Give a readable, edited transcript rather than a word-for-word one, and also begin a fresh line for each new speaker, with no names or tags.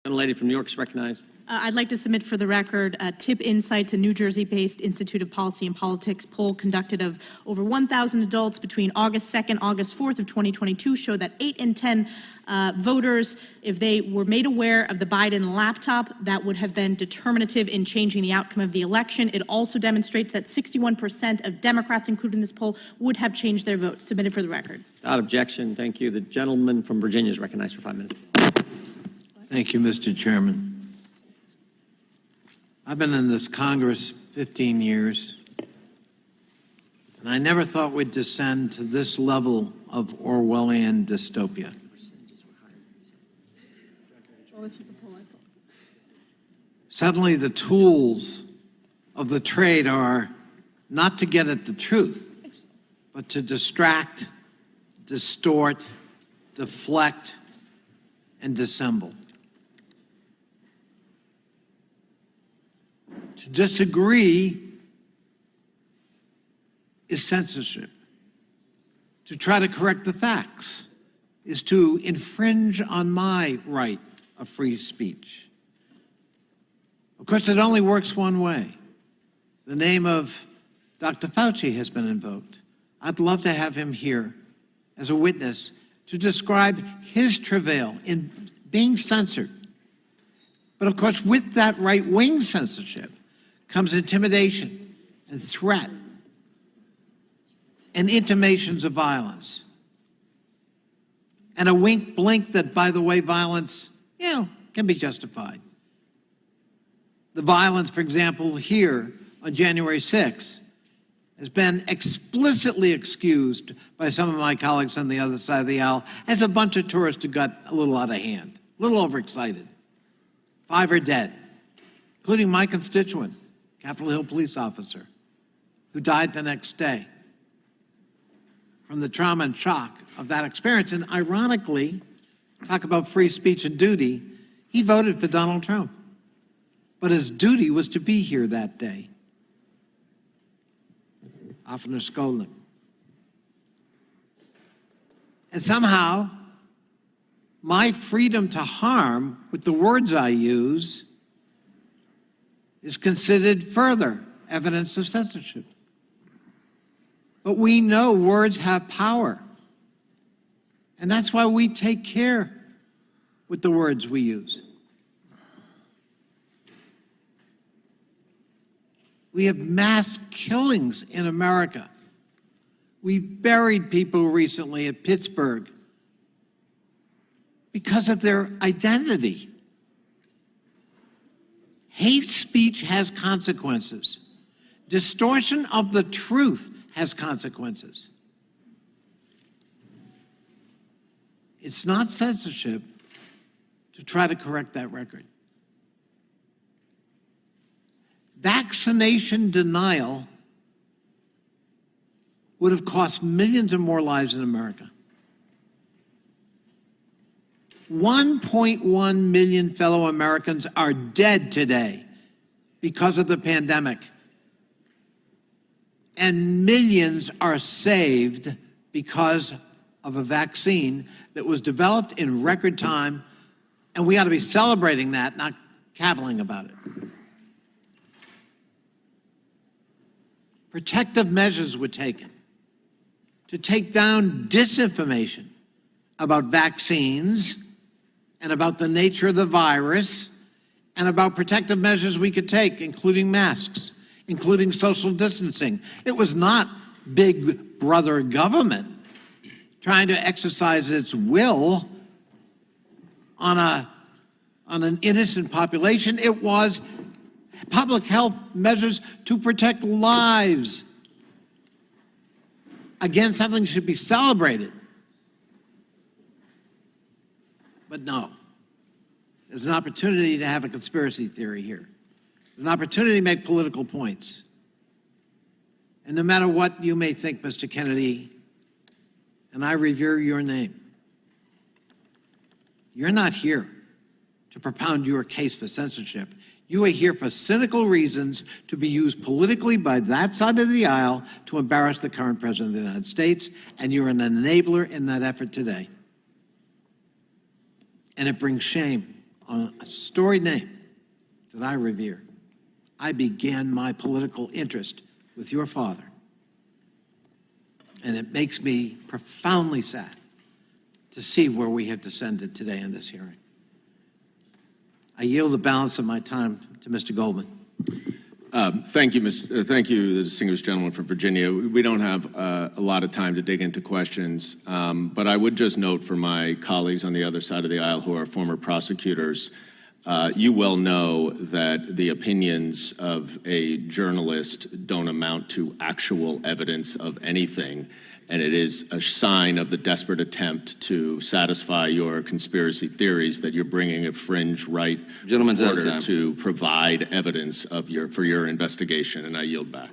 The lady from New York is recognized.
I'd like to submit for the record TIP Insights, a New Jersey-based Institute of Policy and Politics poll conducted of over 1,000 adults between August 2nd, August 4th of 2022 showed that 8 in 10 voters, if they were made aware of the Biden laptop, that would have been determinative in changing the outcome of the election. It also demonstrates that 61% of Democrats, including this poll, would have changed their vote. Submitted for the record.
Without objection. Thank you. The gentleman from Virginia is recognized for 5 minutes.
Thank you, Mr. Chairman. I've been in this Congress 15 years, and I never thought we'd descend to this level of Orwellian dystopia. Suddenly, the tools of the trade are not to get at the truth, but to distract, distort, deflect, and dissemble. To disagree is censorship. To try to correct the facts is to infringe on my right of free speech. Of course, it only works one way. The name of Dr. Fauci has been invoked. I'd love to have him here as a witness to describe his travail in being censored. But of course, with that right-wing censorship comes intimidation and threat and intimations of violence. And a wink blink that, by the way, violence, can be justified. The violence, for example, here on January 6th has been explicitly excused by some of my colleagues on the other side of the aisle as a bunch of tourists who got a little out of hand, a little overexcited. 5 are dead, including my constituent, Capitol Hill police officer, who died the next day from the trauma and shock of that experience. And ironically, talk about free speech and duty, he voted for Donald Trump. But his duty was to be here that day. Often scolding. And somehow, my freedom to harm with the words I use is considered further evidence of censorship. But we know words have power. And that's why we take care with the words we use. We have mass killings in America. We buried people recently at Pittsburgh because of their identity. Hate speech has consequences. Distortion of the truth has consequences. It's not censorship to try to correct that record. Vaccination denial would have cost millions of more lives in America. 1.1 million fellow Americans are dead today because of the pandemic. And millions are saved because of a vaccine that was developed in record time. And we ought to be celebrating that, not caviling about it. Protective measures were taken to take down disinformation about vaccines and about the nature of the virus and about protective measures we could take, including masks, including social distancing. It was not big brother government trying to exercise its will on an innocent population. It was public health measures to protect lives. Again, something should be celebrated. But no, there's an opportunity to have a conspiracy theory here. There's an opportunity to make political points. And no matter what you may think, Mr. Kennedy, and I revere your name, you're not here to propound your case for censorship. You are here for cynical reasons to be used politically by that side of the aisle to embarrass the current president of the United States, and you're an enabler in that effort today. And it brings shame on a storied name that I revere. I began my political interest with your father. And it makes me profoundly sad to see where we have descended today in this hearing. I yield the balance of my time to Mr. Goldman.
Thank you, the distinguished gentleman from Virginia. We don't have a lot of time to dig into questions, but I would just note for my colleagues on the other side of the aisle who are former prosecutors, you well know that the opinions of a journalist don't amount to actual evidence of anything, and it is a sign of the desperate attempt to satisfy your conspiracy theories that you're bringing a fringe right
Gentleman's out of
reporter
time.
to provide evidence of for your investigation, and I yield back.